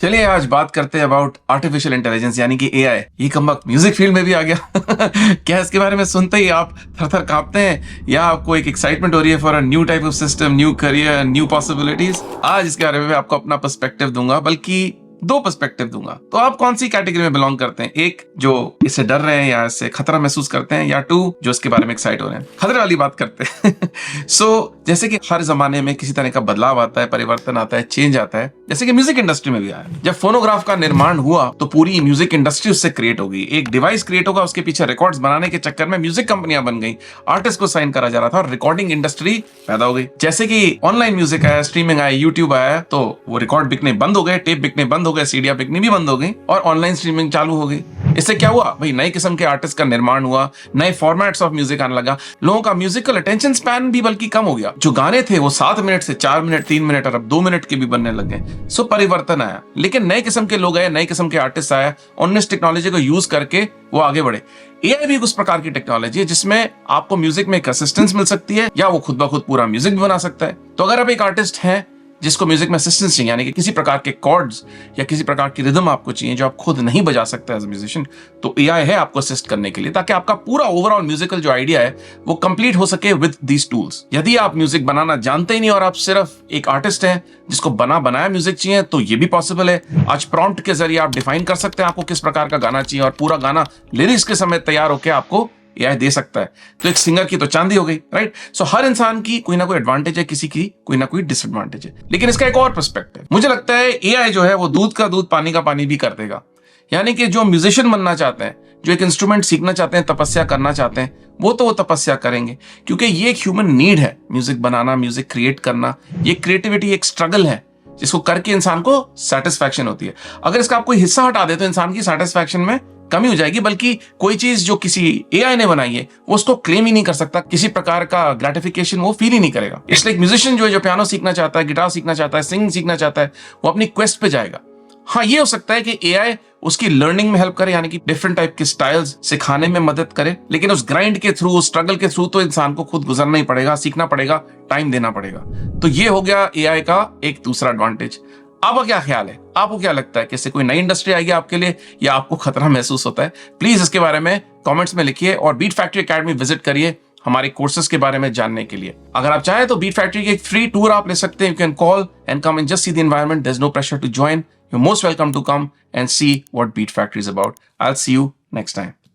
चलिए आज बात करते हैं अबाउट आर्टिफिशियल इंटेलिजेंस यानी कि एआई। ये कमबख्त म्यूजिक फील्ड में भी आ गया। क्या इसके बारे में सुनते ही आप थर-थर कांपते हैं या आपको एक एक्साइटमेंट हो रही है for a new type of system, new career, new possibilities? आज इसके बारे में आपको अपना पर्सपेक्टिव दूंगा, बल्कि दो पर्सपेक्टिव दूंगा। तो आप कौन सी कैटेगरी में बिलोंग करते हैं? एक जो इससे डर रहे हैं या इससे खतरा महसूस करते हैं, या टू जो इसके बारे में एक्साइट हो रहे हैं। खतरे वाली बात करते हैं। जैसे कि हर जमाने में किसी तरह का बदलाव आता है, परिवर्तन आता है, चेंज आता है, जैसे कि म्यूजिक इंडस्ट्री में भी आया। जब फोनोग्राफ का निर्माण हुआ तो पूरी म्यूजिक इंडस्ट्री उससे क्रिएट हो गई। एक डिवाइस क्रिएट होगा, उसके पीछे रिकॉर्ड्स बनाने के चक्कर में म्यूजिक कंपनियां बन गई, आर्टिस्ट को साइन करा जा रहा था और रिकॉर्डिंग इंडस्ट्री पैदा हो गई। जैसे कि ऑनलाइन म्यूजिक आया, स्ट्रीमिंग आया, यूट्यूब आया, तो वो रिकॉर्ड बिकने बंद हो गए, टेप बिकने बंद हो गए, सीडियां बिकनी भी बंद हो गई और ऑनलाइन स्ट्रीमिंग चालू हो गई। इससे क्या हुआ भाई? नए किस्म के आर्टिस्ट का निर्माण हुआ, नए फॉर्मेट्स ऑफ म्यूजिक आने लगा, लोगों का म्यूजिकल अटेंशन स्पैन भी बल्कि कम हो गया। जो गाने थे वो 7 मिनट से 4 मिनट, 3 मिनट और अब 2 मिनट के भी बनने लग गए। सो परिवर्तन आया, लेकिन नए किस्म के लोग आए, नए किस्म के आर्टिस्ट आए, उन्होंने इस टेक्नोलॉजी को यूज करके वो आगे बढ़े। एआई भी उस प्रकार की टेक्नोलॉजी है जिसमें आपको म्यूजिक में एक असिस्टेंस मिल सकती है, या वो खुद ब खुद पूरा म्यूजिक भी बना सकता है। तो अगर आप एक आर्टिस्ट हैं जिसको म्यूजिक में असिस्टेंस चाहिए, यानी कि किसी प्रकार के कॉर्ड्स या किसी प्रकार की रिदम आपको चाहिए जो आप खुद नहीं बजा सकते एज अ म्यूजिशियन, तो एआई है आपको असिस्ट करने के लिए, ताकि आपका पूरा ओवरऑल म्यूजिकल जो आइडिया है वो कंप्लीट हो सके विद दीज टूल्स। यदि आप म्यूजिक बनाना जानते ही नहीं और आप सिर्फ एक आर्टिस्ट हैं जिसको बनाया म्यूजिक चाहिए, तो ये भी पॉसिबल है। आज प्रॉम्प्ट के जरिए आप डिफाइन कर सकते हैं आपको किस प्रकार का गाना चाहिए और पूरा गाना लिरिक्स के समय तैयार होकर आपको एआई दे सकता है। तो एक सिंगर की तो चांदी हो गई, राइट? सो हर इंसान की कोई ना कोई एडवांटेज है, किसी की कोई ना कोई डिसएडवांटेज है। लेकिन इसका एक और पर्सपेक्टिव, मुझे लगता है एआई जो है वो दूध का दूध पानी का पानी भी कर देगा। यानी कि जो म्यूजिशियन बनना चाहते हैं, जो एक इंस्ट्रूमेंट सीखना चाहते हैं, तपस्या करना चाहते हैं, वो तपस्या करेंगे, क्योंकि ये एक ह्यूमन नीड है। म्यूजिक बनाना, म्यूजिक क्रिएट करना, ये क्रिएटिविटी एक स्ट्रगल है जिसको करके इंसान को सेटिस्फैक्शन होती है। अगर इसका आप कोई हिस्सा हटा दे तो इंसान की सेटिस्फैक्शन में कमी हो जाएगी, बल्कि कोई चीज जो किसी एआई ने बनाई है वो उसको क्लेम ही नहीं कर सकता, किसी प्रकार का ग्रेटिफिकेशन वो फील ही नहीं करेगा। इसलिए एक म्यूजिशियन जो है, जो पियानो सीखना चाहता है, गिटार सीखना चाहता है, सिंगिंग सीखना चाहता है, वो अपनी क्वेस्ट पे जाएगा। हाँ, ये हो सकता है कि एआई उसकी लर्निंग में हेल्प करे, यानी कि डिफरेंट टाइप के स्टाइल्स सिखाने में मदद करे, लेकिन उस ग्राइंड के थ्रू, उस स्ट्रगल के थ्रू तो इंसान को खुद गुजरना ही पड़ेगा, सीखना पड़ेगा, टाइम देना पड़ेगा। तो ये हो गया एआई का एक दूसरा एडवांटेज। आपका क्या ख्याल है? आपको क्या लगता है कि इससे कोई नई इंडस्ट्री आएगी आपके लिए, या आपको खतरा महसूस होता है? प्लीज इसके बारे में कमेंट्स में लिखिए और बीट फैक्ट्री एकेडमी विजिट करिए हमारे कोर्सेज के बारे में जानने के लिए। अगर आप चाहें तो बीट फैक्ट्री की एक फ्री टूर आप ले सकते हैं। You can call and come and just see the environment. There is no pressure to join. You are most welcome to come and see what beat factory is about. I will see you next time.